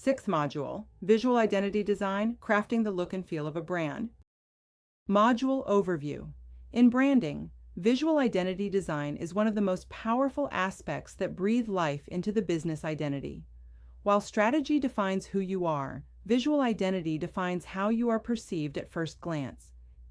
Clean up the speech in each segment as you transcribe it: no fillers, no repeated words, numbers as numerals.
Sixth module, Visual Identity Design, Crafting the Look and Feel of a Brand. Module Overview. In branding, visual identity design is one of the most powerful aspects that breathe life into the business identity. While strategy defines who you are, visual identity defines how you are perceived at first glance.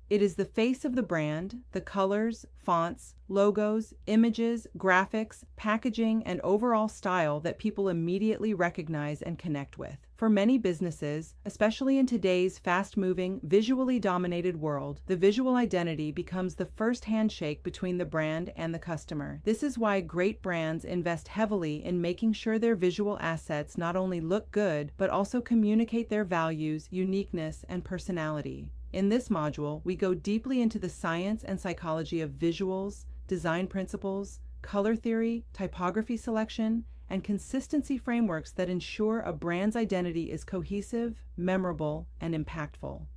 It is the face of the brand, the colors, fonts, logos, images, graphics, packaging, and overall style that people immediately recognize and connect with. For many businesses, especially in today's fast-moving, visually dominated world, the visual identity becomes the first handshake between the brand and the customer. This is why great brands invest heavily in making sure their visual assets not only look good, but also communicate their values, uniqueness, and personality. In this module, we go deeply into the science and psychology of visuals, design principles, color theory, typography selection, and consistency frameworks that ensure a brand's identity is cohesive, memorable, and impactful.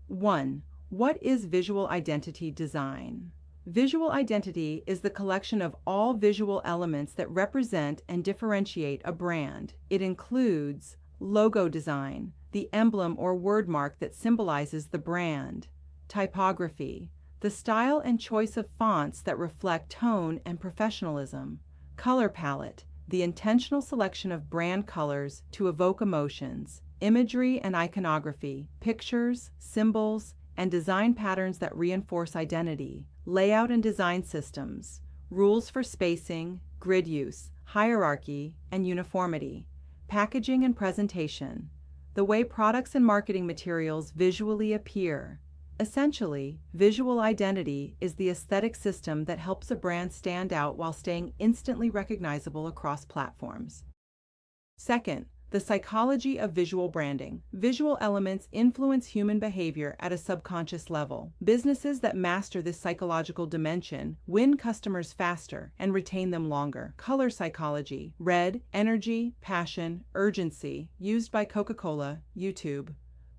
1. What is visual identity design? Visual identity is the collection of all visual elements that represent and differentiate a brand. It includes logo design, the emblem or word mark that symbolizes the brand; typography, the style and choice of fonts that reflect tone and professionalism; color palette, the intentional selection of brand colors to evoke emotions; imagery and iconography, pictures, symbols, and design patterns that reinforce identity; layout and design systems, rules for spacing, grid use, hierarchy, and uniformity; packaging and presentation, the way products and marketing materials visually appear. Essentially, visual identity is the aesthetic system that helps a brand stand out while staying instantly recognizable across platforms. Second, the psychology of visual branding. Visual elements influence human behavior at a subconscious level. Businesses that master this psychological dimension win customers faster and retain them longer. Color psychology. Red, energy, passion, urgency, used by Coca-Cola, YouTube.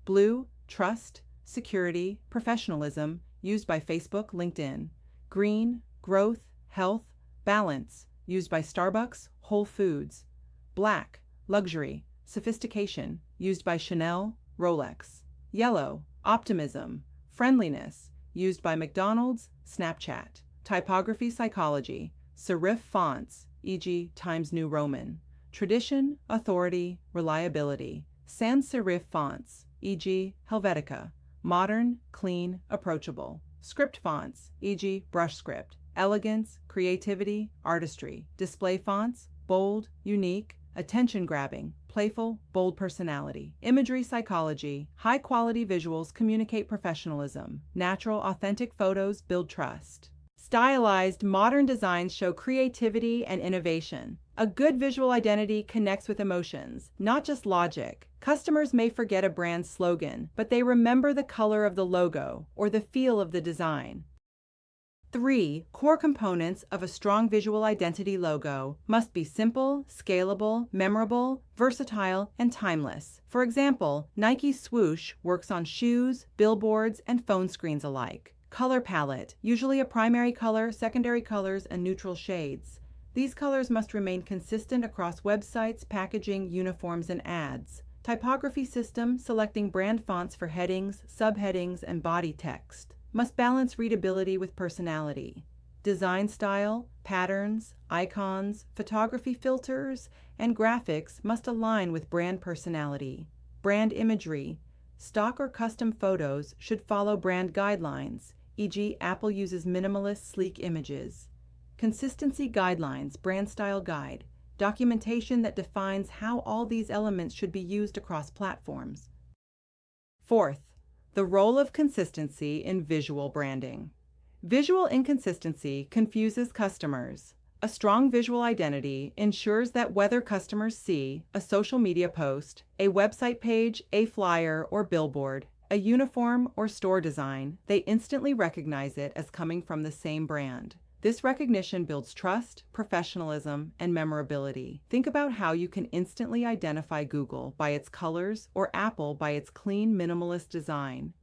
Blue, trust, security, professionalism, used by Facebook, LinkedIn. Green, growth, health, balance, used by Starbucks, Whole Foods. Black, luxury, sophistication, used by Chanel, Rolex. Yellow, optimism, friendliness, used by McDonald's, Snapchat. Typography psychology, serif fonts, e.g. Times New Roman. Tradition, authority, reliability. Sans serif fonts, e.g. Helvetica. Modern, clean, approachable. Script fonts, e.g. brush script. Elegance, creativity, artistry. Display fonts, bold, unique, attention-grabbing, playful, bold personality. Imagery psychology, high-quality visuals communicate professionalism. Natural, authentic photos build trust. Stylized, modern designs show creativity and innovation. A good visual identity connects with emotions, not just logic. Customers may forget a brand's slogan, but they remember the color of the logo or the feel of the design. 3. Core components of a strong visual identity logo must be simple, scalable, memorable, versatile, and timeless. For example, Nike's swoosh works on shoes, billboards, and phone screens alike. Color palette, usually a primary color, secondary colors, and neutral shades. These colors must remain consistent across websites, packaging, uniforms, and ads. Typography system, selecting brand fonts for headings, subheadings, and body text. Must balance readability with personality. Design style, patterns, icons, photography filters, and graphics must align with brand personality. Brand imagery. Stock or custom photos should follow brand guidelines, e.g. Apple uses minimalist, sleek images. Consistency guidelines, brand style guide. Documentation that defines how all these elements should be used across platforms. Fourth, the role of consistency in visual branding. Visual inconsistency confuses customers. A strong visual identity ensures that whether customers see a social media post, a website page, a flyer, or billboard, a uniform or store design, they instantly recognize it as coming from the same brand. This recognition builds trust, professionalism, and memorability. Think about how you can instantly identify Google by its colors or Apple by its clean, minimalist design.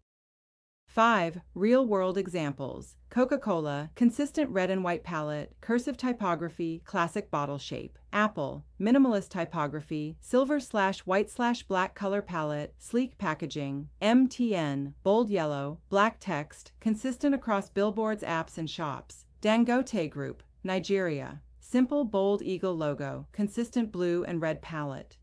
5. Real-world examples. Coca-Cola, consistent red and white palette, cursive typography, classic bottle shape. Apple, minimalist typography, silver/white/black color palette, sleek packaging. MTN, bold yellow, black text, consistent across billboards, apps, and shops. Dangote Group, Nigeria, simple bold eagle logo, consistent blue and red palette.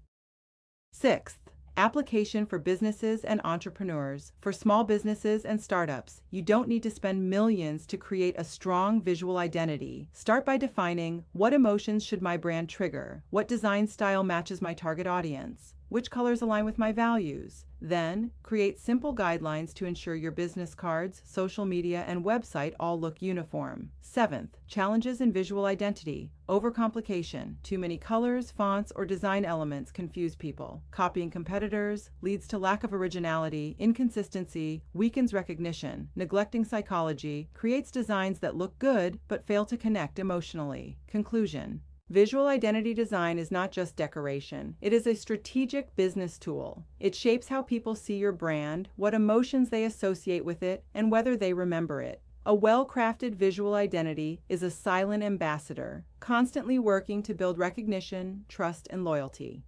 6th, application for businesses and entrepreneurs. For small businesses and startups, you don't need to spend millions to create a strong visual identity. Start by defining, what emotions should my brand trigger? What design style matches my target audience? Which colors align with my values? Then, create simple guidelines to ensure your business cards, social media, and website all look uniform. 7th, challenges in visual identity. Overcomplication. Too many colors, fonts, or design elements confuse people. Copying competitors leads to lack of originality. Inconsistency weakens recognition. Neglecting psychology creates designs that look good but fail to connect emotionally. Conclusion. Visual identity design is not just decoration. It is a strategic business tool. It shapes how people see your brand, what emotions they associate with it, and whether they remember it. A well-crafted visual identity is a silent ambassador, constantly working to build recognition, trust, and loyalty.